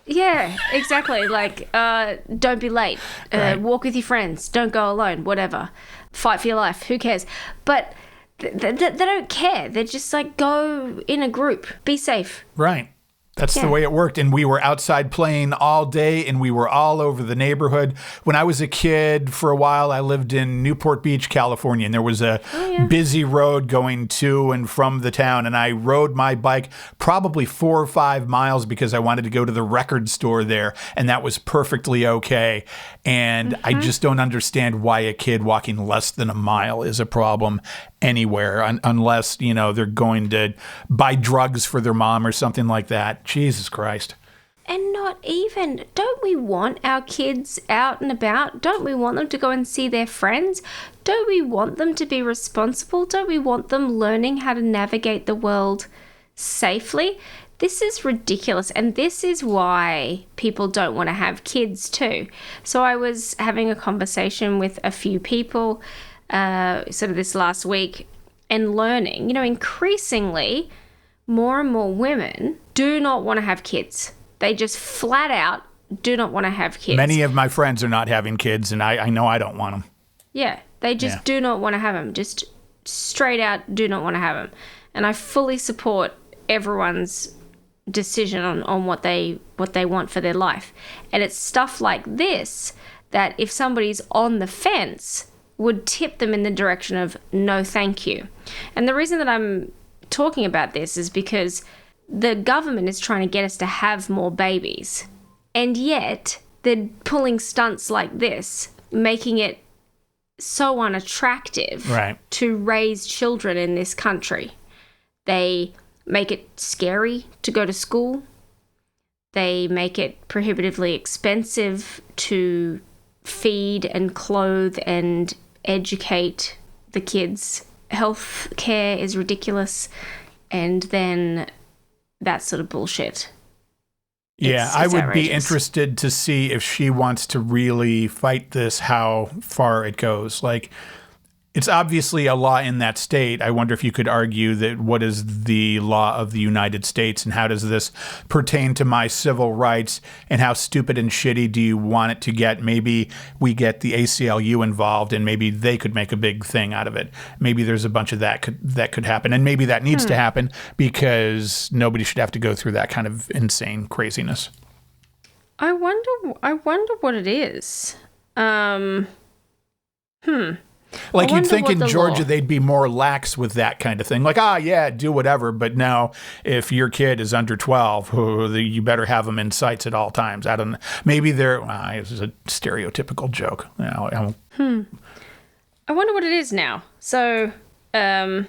Yeah, exactly. Like, don't be late. Right. Walk with your friends. Don't go alone. Whatever. Fight for your life. Who cares? But they don't care. They're just like, go in a group. Be safe. Right. That's the way it worked. And we were outside playing all day and we were all over the neighborhood. When I was a kid, for a while, I lived in Newport Beach, California, and there was a busy road going to and from the town. And I rode my bike probably 4 or 5 miles because I wanted to go to the record store there. And that was perfectly okay. And I just don't understand why a kid walking less than a mile is a problem anywhere, unless, they're going to buy drugs for their mom or something like that. Jesus Christ. And not even, don't we want our kids out and about? Don't we want them to go and see their friends? Don't we want them to be responsible? Don't we want them learning how to navigate the world safely? This is ridiculous. And this is why people don't want to have kids too. So I was having a conversation with a few people sort of this last week and learning, increasingly more and more women do not want to have kids. They just flat out do not want to have kids. Many of my friends are not having kids, and I know I don't want them. Yeah, they just do not want to have them. Just straight out do not want to have them. And I fully support everyone's decision on what they want for their life. And it's stuff like this that if somebody's on the fence would tip them in the direction of no thank you. And the reason that I'm talking about this is because the government is trying to get us to have more babies. And yet they're pulling stunts like this, making it so unattractive to raise children in this country. They make it scary to go to school. They make it prohibitively expensive to feed and clothe and educate the kids. Health care is ridiculous. And then that sort of bullshit. I would be interested to see if she wants to really fight this, how far it goes. Like, it's obviously a law in that state. I wonder if you could argue that what is the law of the United States and how does this pertain to my civil rights and how stupid and shitty do you want it to get? Maybe we get the ACLU involved and maybe they could make a big thing out of it. Maybe there's a bunch of that could happen. And maybe that needs to happen because nobody should have to go through that kind of insane craziness. I wonder what it is. Like, you'd think in Georgia they'd be more lax with that kind of thing. Like, do whatever. But now, if your kid is under 12, you better have them in sights at all times. I don't know. Maybe this is a stereotypical joke. I wonder what it is now. So in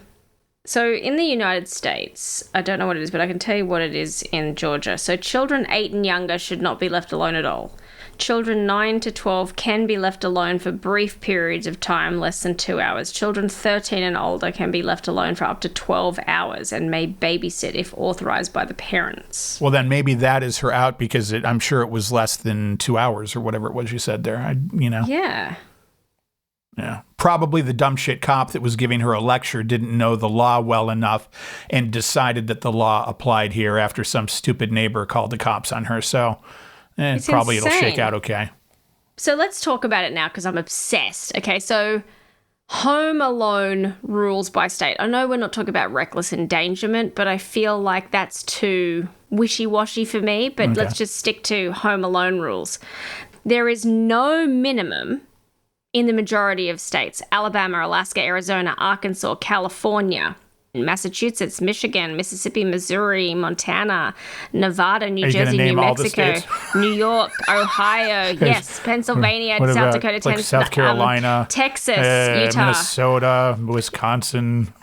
the United States, I don't know what it is, but I can tell you what it is in Georgia. So children 8 and younger should not be left alone at all. Children 9 to 12 can be left alone for brief periods of time, less than 2 hours. Children 13 and older can be left alone for up to 12 hours and may babysit if authorized by the parents. Well, then maybe that is her out because I'm sure it was less than 2 hours or whatever it was you said there. Yeah. Yeah. Probably the dumb shit cop that was giving her a lecture didn't know the law well enough and decided that the law applied here after some stupid neighbor called the cops on her. So probably insane. It'll shake out okay. So let's talk about it now because I'm obsessed. Okay, so Home Alone rules by state. I know we're not talking about reckless endangerment, but I feel like that's too wishy-washy for me. But Okay. let's just stick to Home Alone rules. There is no minimum in the majority of states: Alabama, Alaska, Arizona, Arkansas, California, Massachusetts, Michigan, Mississippi, Missouri, Montana, Nevada, New Jersey, New Mexico, New York, Ohio, yes, Pennsylvania, What South about, Dakota, like Tennessee, South Carolina, Texas, Utah. Minnesota, Wisconsin.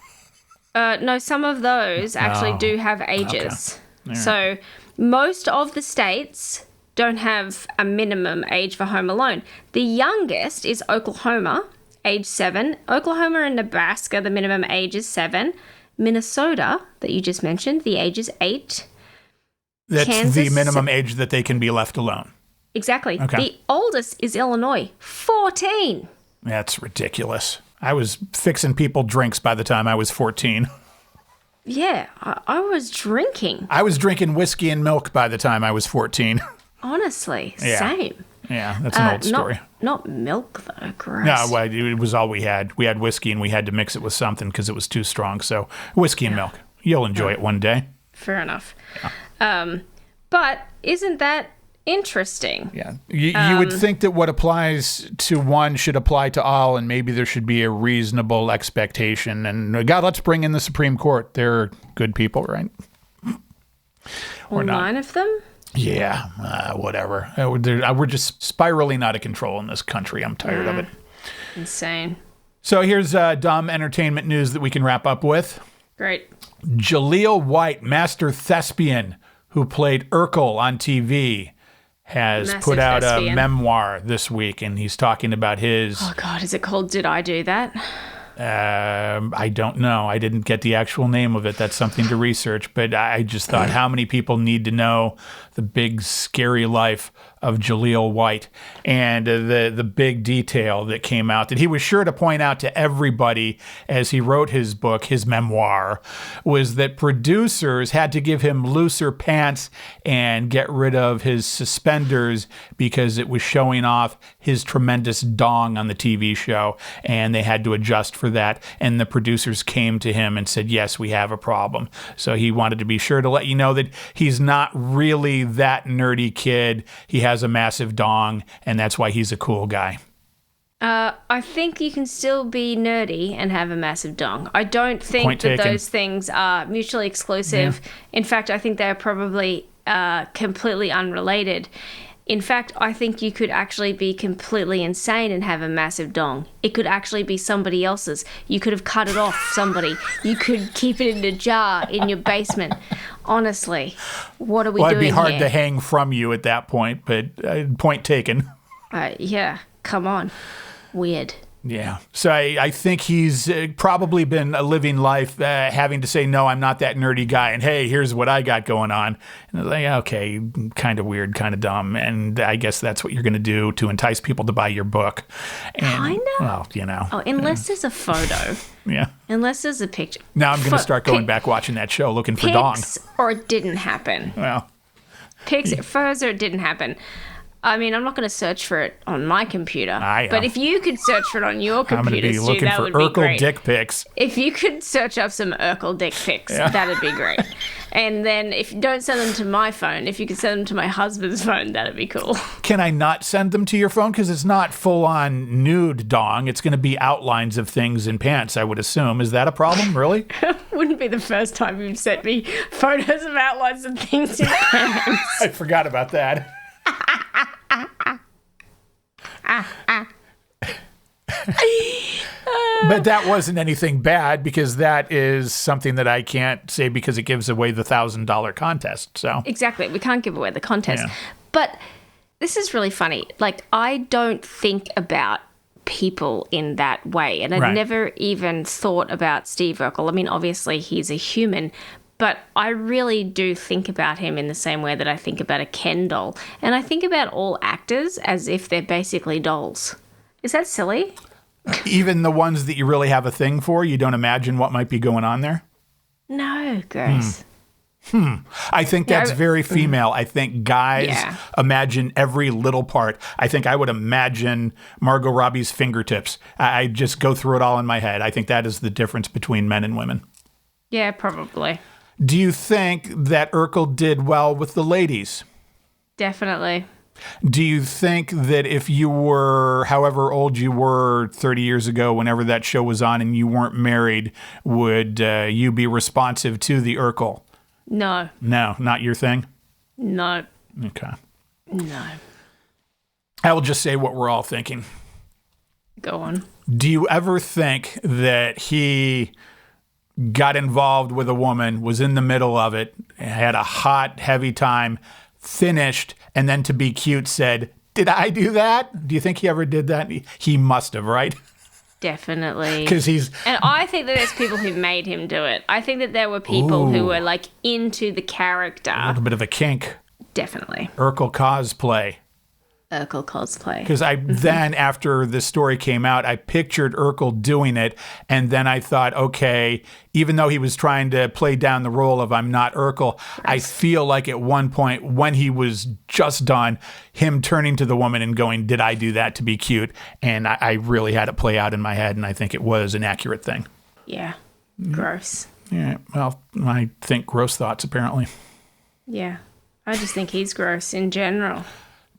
No, some of those actually do have ages. Okay. So most of the states don't have a minimum age for Home Alone. The youngest is Oklahoma, age 7. Oklahoma and Nebraska, the minimum age is 7. Minnesota, that you just mentioned, the age is 8. That's Kansas, the minimum age that they can be left alone. Exactly. Okay. The oldest is Illinois, 14. That's ridiculous. I was fixing people drinks by the time I was 14. Yeah, I was drinking. I was drinking whiskey and milk by the time I was 14. Honestly, Yeah. same. Yeah, that's an old story. Not milk, though. Gross. No, well, it was all we had. We had whiskey and we had to mix it with something because it was too strong. So whiskey and milk. You'll enjoy it one day. Fair enough. But isn't that interesting? Yeah. You would think that what applies to one should apply to all, and maybe there should be a reasonable expectation. And God, let's bring in the Supreme Court. They're good people, right? Or 9 of them? Yeah, whatever. We're just spiraling out of control in this country. I'm tired of it. Insane. So here's dumb entertainment news that we can wrap up with. Great. Jaleel White, master thespian who played Urkel on TV, has Massive put out thespian. a memoir this week, and he's talking about his... Oh, God, is it called Did I Do That? I don't know. I didn't get the actual name of it. That's something to research. But I just thought, how many people need to know the big, scary life of Jaleel White and the big detail that came out that he was sure to point out to everybody as he wrote his book, his memoir, was that producers had to give him looser pants and get rid of his suspenders because it was showing off his tremendous dong on the TV show, and they had to adjust for that. And the producers came to him and said, yes, we have a problem. So he wanted to be sure to let you know that he's not really that nerdy kid. He has a massive dong, and that's why he's a cool guy. I think you can still be nerdy and have a massive dong. I don't think Point that taken. those things are mutually exclusive. Yeah. In fact, I think they're probably completely unrelated. In fact, I think you could actually be completely insane and have a massive dong. It could actually be somebody else's. You could have cut it off somebody. You could keep it in a jar in your basement. Honestly, what are we doing Well, it'd be hard here? to hang from you at that point, but point taken. Yeah, come on. Weird. Yeah. So I think he's probably been a living life having to say, no, I'm not that nerdy guy. And hey, here's what I got going on. And I was like, okay, kind of weird, kind of dumb. And I guess that's what you're going to do to entice people to buy your book. Kind of? Well, you know. Oh, unless there's a photo. Yeah. Unless there's a picture. Now I'm going to start going back watching that show looking for dong. Pics or it didn't happen. Well. Pics, photos or it didn't happen. I mean, I'm not going to search for it on my computer. I am. But if you could search for it on your I'm going to computer, be Stu, looking that for would be Urkel great. dick pics. If you could search up some Urkel dick pics, that'd be great. And then if you don't send them to my phone, if you could send them to my husband's phone, that'd be cool. Can I not send them to your phone? Because it's not full-on nude dong. It's going to be outlines of things in pants, I would assume. Is that a problem, really? Wouldn't be the first time you've sent me photos of outlines of things in pants. I forgot about that. But that wasn't anything bad because that is something that I can't say because it gives away the $1,000 contest. So Exactly. We can't give away the contest. Yeah. But This is really funny. Like, I don't think about people in that way. And I'd never even thought about Steve Urkel. I mean, obviously he's a human, but I really do think about him in the same way that I think about a Ken doll. And I think about all actors as if they're basically dolls. Is that silly? Even the ones that you really have a thing for, you don't imagine what might be going on there? No, gross. I think that's very female. I think guys imagine every little part. I think I would imagine Margot Robbie's fingertips. I just go through it all in my head. I think that is the difference between men and women. Yeah, probably. Do you think that Urkel did well with the ladies? Definitely. Do you think that if you were, however old you were 30 years ago, whenever that show was on and you weren't married, would you be responsive to the Urkel? No. No, not your thing? No. Okay. No. I will just say what we're all thinking. Go on. Do you ever think that he got involved with a woman, was in the middle of it, had a hot, heavy time, finished, and then to be cute said, "Did I do that?" Do you think he ever did that? He must have, right? Definitely. Because and I think that there's people who made him do it. I think that there were people who were like into the character. A little bit of a kink. Definitely. Urkel cosplay. Urkel cosplay. Because then after the story came out, I pictured Urkel doing it, and then I thought, okay, even though he was trying to play down the role of I'm not Urkel, I feel like at one point when he was just done, him turning to the woman and going, "Did I do that to be cute?" And I really had it play out in my head, and I think it was an accurate thing. Yeah. Gross. Yeah. Well, I think gross thoughts apparently. Yeah. I just think he's gross in general.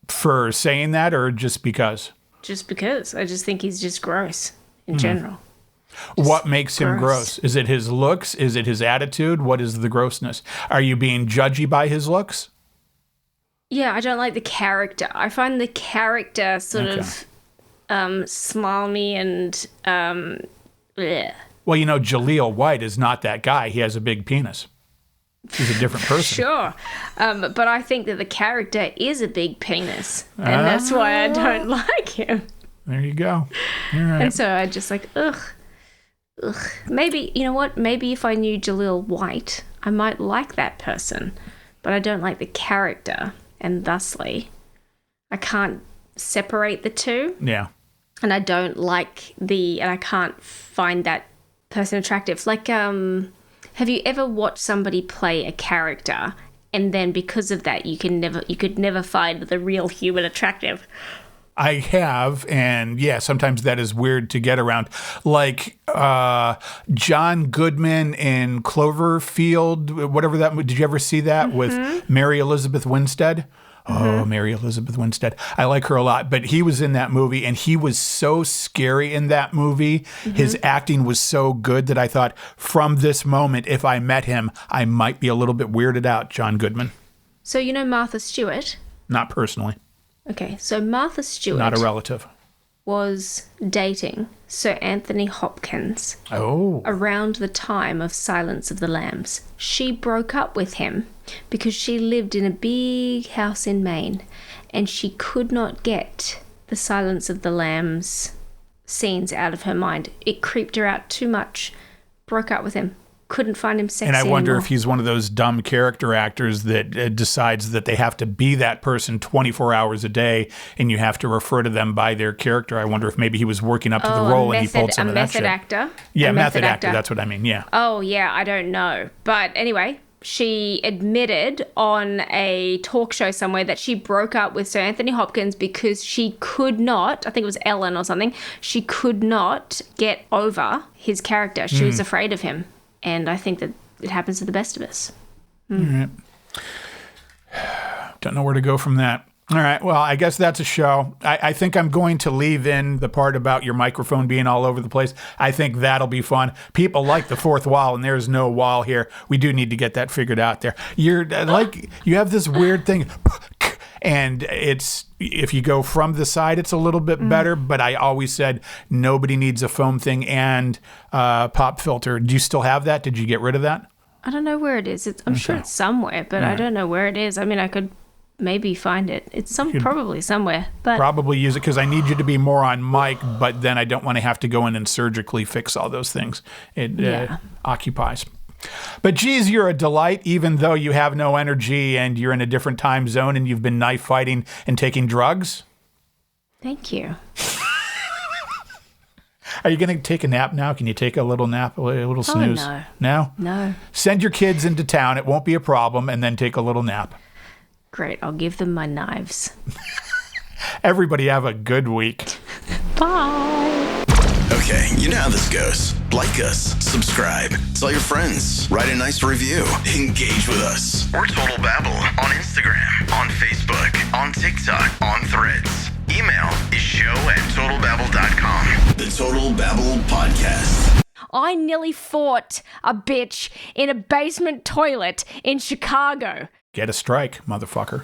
For saying that, or just because? Just because. I just think he's just gross in general. What makes him gross? Is it his looks? Is it his attitude? What is the grossness? Are you being judgy by his looks? Yeah, I don't like the character. I find the character sort of smarmy and bleh. Well, you know, Jaleel White is not that guy. He has a big penis. He's a different person. Sure. But I think that the character is a big penis. And that's why I don't like him. There you go. All right. And so I just like, ugh. Maybe, you know what? Maybe if I knew Jaleel White, I might like that person. But I don't like the character. And thusly, I can't separate the two. Yeah. And I don't like and I can't find that person attractive. Like, have you ever watched somebody play a character and then because of that you could never find the real human attractive? I have, and yeah, sometimes that is weird to get around. Like John Goodman in Cloverfield, whatever that. Did you ever see that with Mary Elizabeth Winstead? Oh, Mary Elizabeth Winstead. I like her a lot. But he was in that movie, and he was so scary in that movie. His acting was so good that I thought, from this moment, if I met him, I might be a little bit weirded out, John Goodman. So you know Martha Stewart? Not personally. Okay, so Martha Stewart... Not a relative. ...was dating Sir Anthony Hopkins around the time of Silence of the Lambs. She broke up with him because she lived in a big house in Maine and she could not get the Silence of the Lambs scenes out of her mind. It creeped her out too much. Broke up with him. Couldn't find him sexy And I wonder anymore. if he's one of those dumb character actors that decides that they have to be that person 24 hours a day and you have to refer to them by their character. I wonder if maybe he was working up to the role and he pulled some of that shit. A method actor? Yeah, method actor. That's what I mean, yeah. Oh, yeah, I don't know. But anyway, she admitted on a talk show somewhere that she broke up with Sir Anthony Hopkins because she could not, I think it was Ellen or something, she could not get over his character. She was afraid of him. And I think that it happens to the best of us. All right. Don't know where to go from that. All right. Well, I guess that's a show. I think I'm going to leave in the part about your microphone being all over the place. I think that'll be fun. People like the fourth wall, and there's no wall here. We do need to get that figured out there. You're like, you have this weird thing, and it's, if you go from the side, it's a little bit better. But I always said nobody needs a foam thing and pop filter. Do you still have that? Did you get rid of that? I don't know where it is. I'm sure it's somewhere, but I don't know where it is. I mean, I could maybe find it. It's probably somewhere. But probably use it because I need you to be more on mic, but then I don't want to have to go in and surgically fix all those things. It occupies. But geez, you're a delight, even though you have no energy and you're in a different time zone and you've been knife fighting and taking drugs. Thank you. Are you going to take a nap now? Can you take a little nap, a little snooze? Oh, no. No? No. Send your kids into town. It won't be a problem. And then take a little nap. Great. I'll give them my knives. Everybody have a good week. Bye. Okay, you know how this goes. Like us, subscribe, tell your friends, write a nice review, engage with us. We're Total Babble on Instagram, on Facebook, on TikTok, on Threads. Email is show@totalbabble.com. The Total Babble Podcast. I nearly fought a bitch in a basement toilet in Chicago. Get a strike, motherfucker.